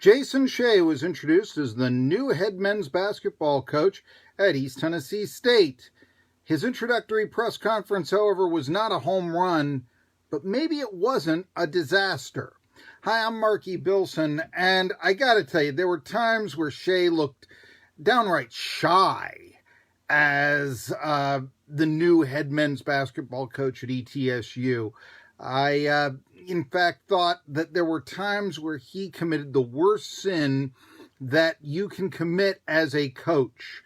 Jason Shay was introduced as the new head men's basketball coach at East Tennessee State. His introductory press conference, however, was not a home run, but maybe it wasn't a disaster. Hi, I'm Marky Billson, and I gotta tell you, there were times where Shay looked downright shy as the new head men's basketball coach at ETSU. I, in fact, thought that there were times where he committed the worst sin that you can commit as a coach.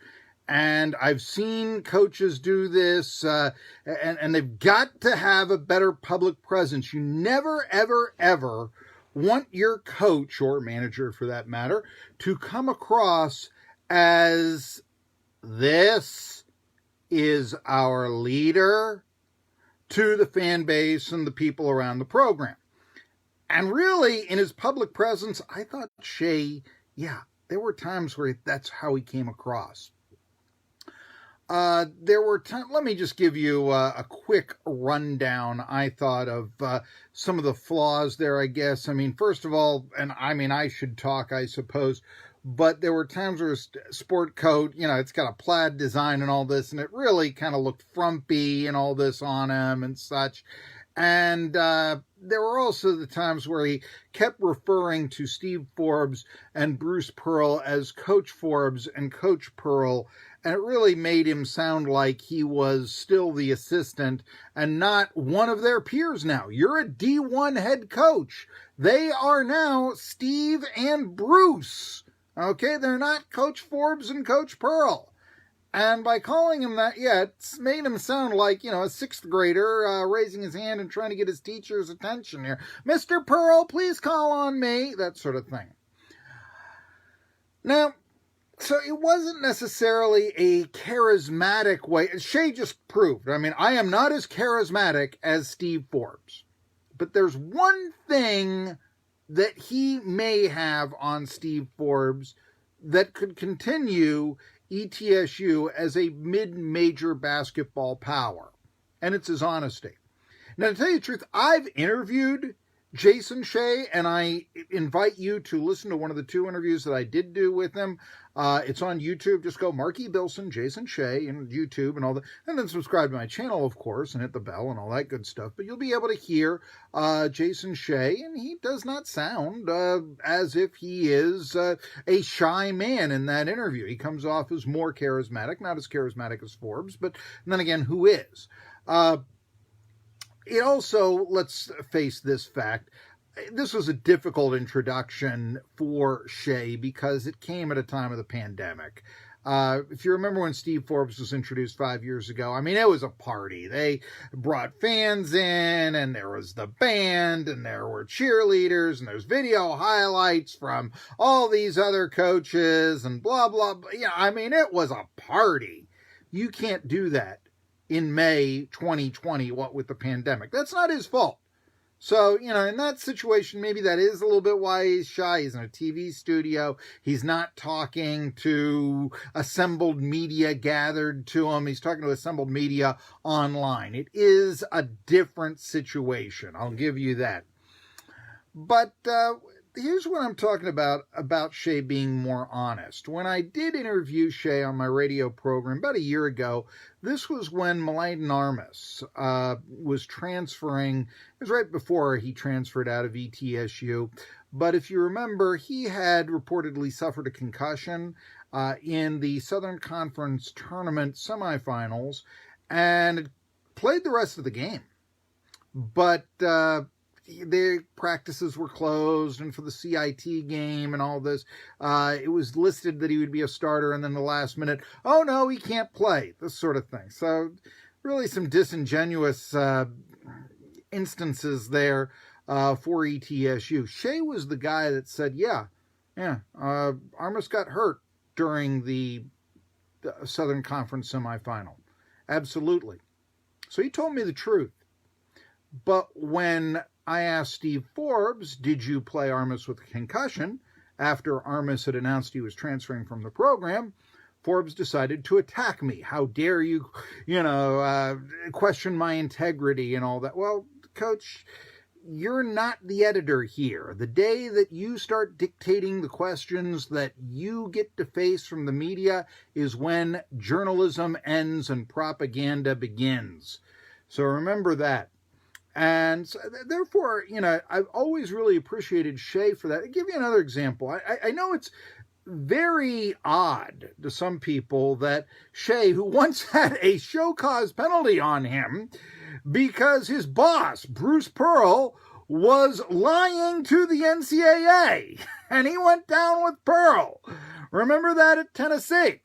And I've seen coaches do this, and they've got to have a better public presence. You never, ever, ever want your coach, or manager for that matter, to come across as, this is our leader, to the fan base and the people around the program. And really, in his public presence, I thought Shay, there were times where that's how he came across. There were times, let me just give you a quick rundown, I thought, of some of the flaws there, I guess. I mean, first of all, I should talk, I suppose, but there were times where a sport coat, it's got a plaid design and all this, and it really kind of looked frumpy and all this on him and such. And there were also the times where he kept referring to Steve Forbes and Bruce Pearl as Coach Forbes and Coach Pearl, and it really made him sound like he was still the assistant and not one of their peers now. You're a D1 head coach. They are now Steve and Bruce. Okay, they're not Coach Forbes and Coach Pearl. And by calling him that, it's made him sound like, a sixth grader raising his hand and trying to get his teacher's attention here. Mr. Pearl, please call on me. That sort of thing. Now, so it wasn't necessarily a charismatic way. Shay just proved. I am not as charismatic as Steve Forbes. But there's one thing that he may have on Steve Forbes that could continue ETSU as a mid-major basketball power, and it's his honesty. Now, to tell you the truth, I've interviewed Jason Shay, and I invite you to listen to one of the two interviews that I did do with him. It's on YouTube. Just go Marky Billson, Jason Shay, and YouTube and all that. And then subscribe to my channel, of course, and hit the bell and all that good stuff. But you'll be able to hear Jason Shay, and he does not sound as if he is a shy man in that interview. He comes off as more charismatic, not as charismatic as Forbes, but then again, who is? It also, let's face this fact, this was a difficult introduction for Shay because it came at a time of the pandemic. If you remember when Steve Forbes was introduced 5 years ago, it was a party. They brought fans in, and there was the band, and there were cheerleaders, and there's video highlights from all these other coaches, and blah, blah, blah. It was a party. You can't do that in May 2020, what with the pandemic. That's not his fault. So, in that situation, maybe that is a little bit why he's shy. He's in a TV studio. He's not talking to assembled media gathered to him. He's talking to assembled media online. It is a different situation. I'll give you that. But here's what I'm talking about Shay being more honest. When I did interview Shay on my radio program about a year ago, this was when Meladen Armas was transferring. It was right before he transferred out of ETSU. But if you remember, he had reportedly suffered a concussion in the Southern Conference Tournament semifinals and played the rest of the game. But their practices were closed, and for the CIT game and all this, it was listed that he would be a starter, and then the last minute, oh no, he can't play, this sort of thing. So really some disingenuous instances there for ETSU. Shay was the guy that said, Armas got hurt during the Southern Conference semifinal. Absolutely. So he told me the truth. But when I asked Steve Forbes, did you play Armas with a concussion? After Armas had announced he was transferring from the program, Forbes decided to attack me. How dare you, question my integrity and all that. Well, Coach, you're not the editor here. The day that you start dictating the questions that you get to face from the media is when journalism ends and propaganda begins. So remember that. And so, therefore, I've always really appreciated Shay for that. I'll give you another example. I know it's very odd to some people that Shay, who once had a show cause penalty on him because his boss, Bruce Pearl, was lying to the NCAA, and he went down with Pearl. Remember that at Tennessee.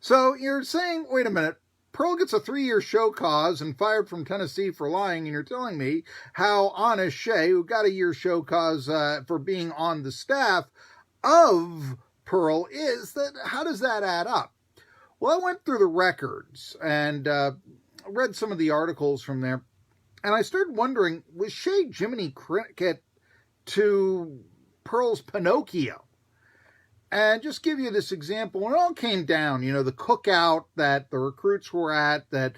So you're saying, wait a minute, Pearl gets a 3-year show cause and fired from Tennessee for lying, and you're telling me how honest Shay, who got a year show cause for being on the staff of Pearl, is. That how does that add up? Well, I went through the records and read some of the articles from there, and I started wondering, was Shay Jiminy Cricket to Pearl's Pinocchio? And just give you this example, when it all came down, the cookout that the recruits were at, that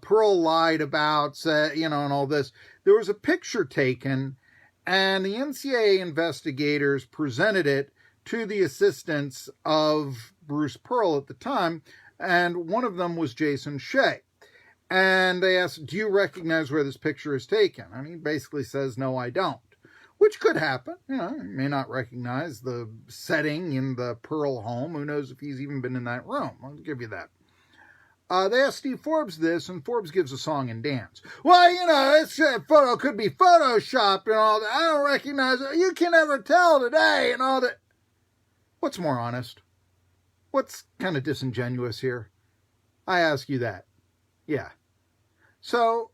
Pearl lied about, and all this, there was a picture taken, and the NCAA investigators presented it to the assistants of Bruce Pearl at the time, and one of them was Jason Shay. And they asked, do you recognize where this picture is taken? And he basically says, no, I don't. Which could happen. He may not recognize the setting in the Pearl home. Who knows if he's even been in that room. I'll give you that. They asked Steve Forbes this, and Forbes gives a song and dance. Well, this photo could be photoshopped and all that. I don't recognize it. You can never tell today and all that. What's more honest? What's kind of disingenuous here? I ask you that. Yeah. So,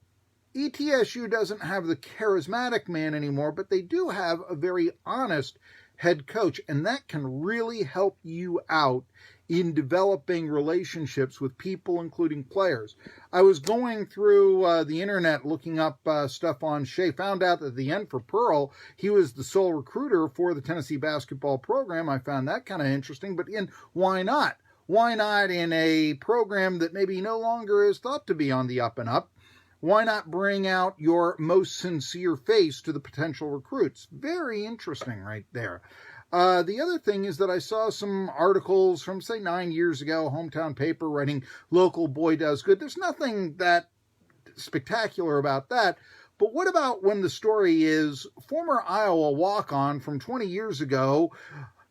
ETSU doesn't have the charismatic man anymore, but they do have a very honest head coach, and that can really help you out in developing relationships with people, including players. I was going through the internet looking up stuff on Shay, found out that at the end for Pearl, he was the sole recruiter for the Tennessee basketball program. I found that kind of interesting, but why not? Why not in a program that maybe no longer is thought to be on the up and up? Why not bring out your most sincere face to the potential recruits? Very interesting right there. The other thing is that I saw some articles from, say, 9 years ago, Hometown Paper writing, local boy does good. There's nothing that spectacular about that. But what about when the story is former Iowa walk-on from 20 years ago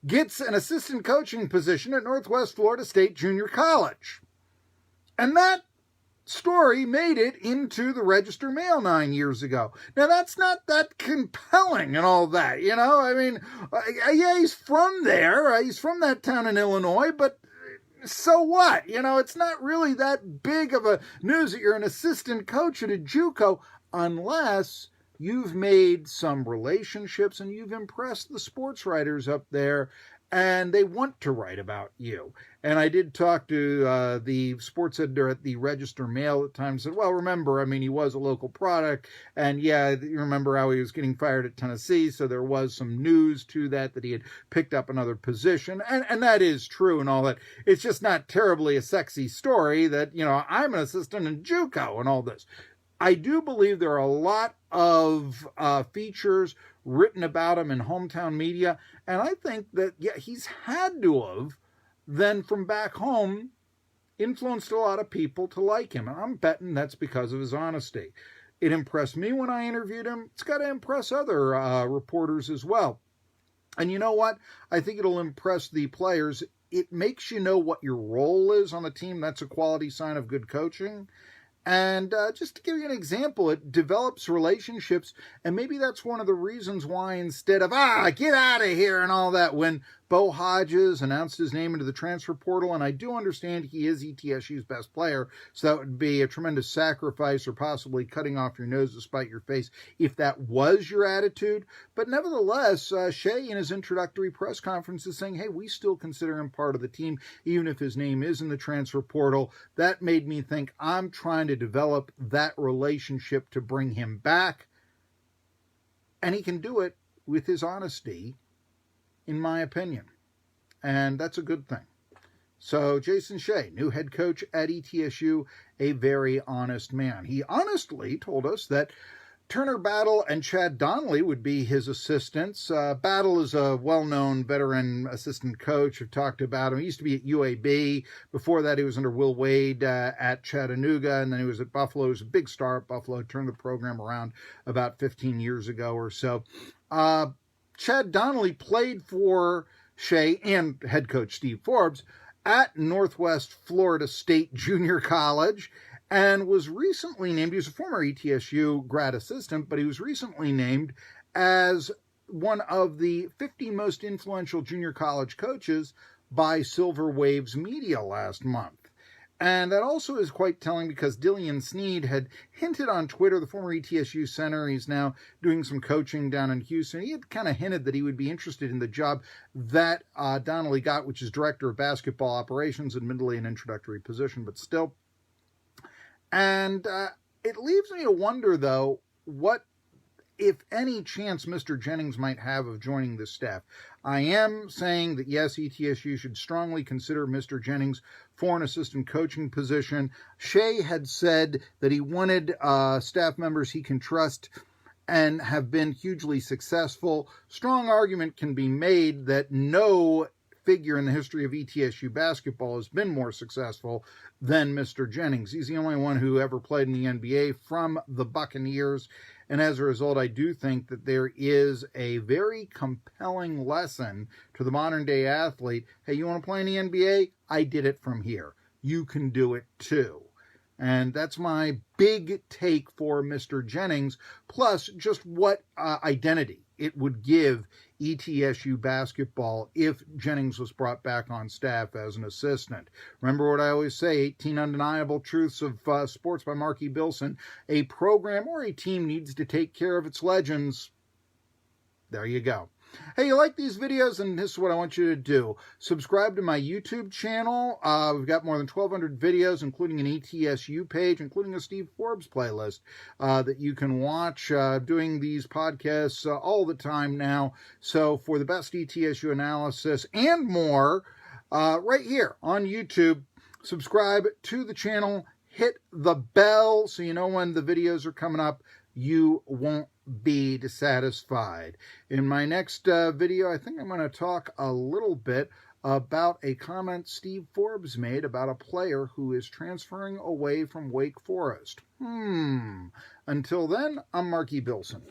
gets an assistant coaching position at Northwest Florida State Junior College? And that story made it into the Register Mail 9 years ago. Now, that's not that compelling and all that, I mean, yeah, he's from there. He's from that town in Illinois, but so what? It's not really that big of a news that you're an assistant coach at a JUCO unless you've made some relationships and you've impressed the sports writers up there and they want to write about you. And I did talk to the sports editor at the Register Mail at the time, said, well, remember, he was a local product, and yeah, you remember how he was getting fired at Tennessee, so there was some news to that he had picked up another position, and that is true and all that. It's just not terribly a sexy story that, I'm an assistant in JUCO and all this. I do believe there are a lot of features written about him in hometown media, and I think that, yeah, he's had to have, then from back home, influenced a lot of people to like him, and I'm betting that's because of his honesty. It impressed me when I interviewed him. It's got to impress other reporters as well. And you know what? I think it'll impress the players. It makes you know what your role is on the team. That's a quality sign of good coaching. And just to give you an example, it develops relationships, and maybe that's one of the reasons why instead of, get out of here and all that, when Bo Hodges announced his name into the transfer portal, and I do understand he is ETSU's best player, so that would be a tremendous sacrifice or possibly cutting off your nose to spite your face if that was your attitude. But nevertheless, Shay in his introductory press conference is saying, hey, we still consider him part of the team, even if his name is in the transfer portal. That made me think I'm trying to develop that relationship to bring him back. And he can do it with his honesty, in my opinion. And that's a good thing. So Jason Shay, new head coach at ETSU, a very honest man. He honestly told us that Turner Battle and Chad Donnelly would be his assistants. Battle is a well-known veteran assistant coach. I've talked about him. He used to be at UAB. Before that, he was under Will Wade at Chattanooga, and then he was at Buffalo. He was a big star at Buffalo, turned the program around about 15 years ago or so. Chad Donnelly played for Shay and head coach Steve Forbes at Northwest Florida State Junior College, and was recently named, he was a former ETSU grad assistant, but he was recently named as one of the 50 most influential junior college coaches by Silver Waves Media last month. And that also is quite telling because Dillian Sneed had hinted on Twitter, the former ETSU center, he's now doing some coaching down in Houston. He had kind of hinted that he would be interested in the job that Donnelly got, which is director of basketball operations, admittedly an introductory position, but still. And it leaves me to wonder, though, what, if any, chance Mr. Jennings might have of joining the staff. I am saying that, yes, ETSU should strongly consider Mr. Jennings for an assistant coaching position. Shay had said that he wanted staff members he can trust and have been hugely successful. Strong argument can be made that no figure in the history of ETSU basketball has been more successful than Mr. Jennings. He's the only one who ever played in the NBA from the Buccaneers, and as a result, I do think that there is a very compelling lesson to the modern-day athlete. Hey, you want to play in the NBA? I did it from here. You can do it too. And that's my big take for Mr. Jennings, plus just what identity it would give ETSU basketball if Jennings was brought back on staff as an assistant. Remember what I always say, 18 Undeniable Truths of Sports by Marky Billson. A program or a team needs to take care of its legends. There you go. Hey, you like these videos? And this is what I want you to do. Subscribe to my YouTube channel. We've got more than 1,200 videos, including an ETSU page, including a Steve Forbes playlist that you can watch. Doing these podcasts all the time now. So for the best ETSU analysis and more, right here on YouTube, subscribe to the channel. Hit the bell so you know when the videos are coming up. You won't be dissatisfied. In my next video, I think I'm going to talk a little bit about a comment Steve Forbes made about a player who is transferring away from Wake Forest. Until then, I'm Marky Billson.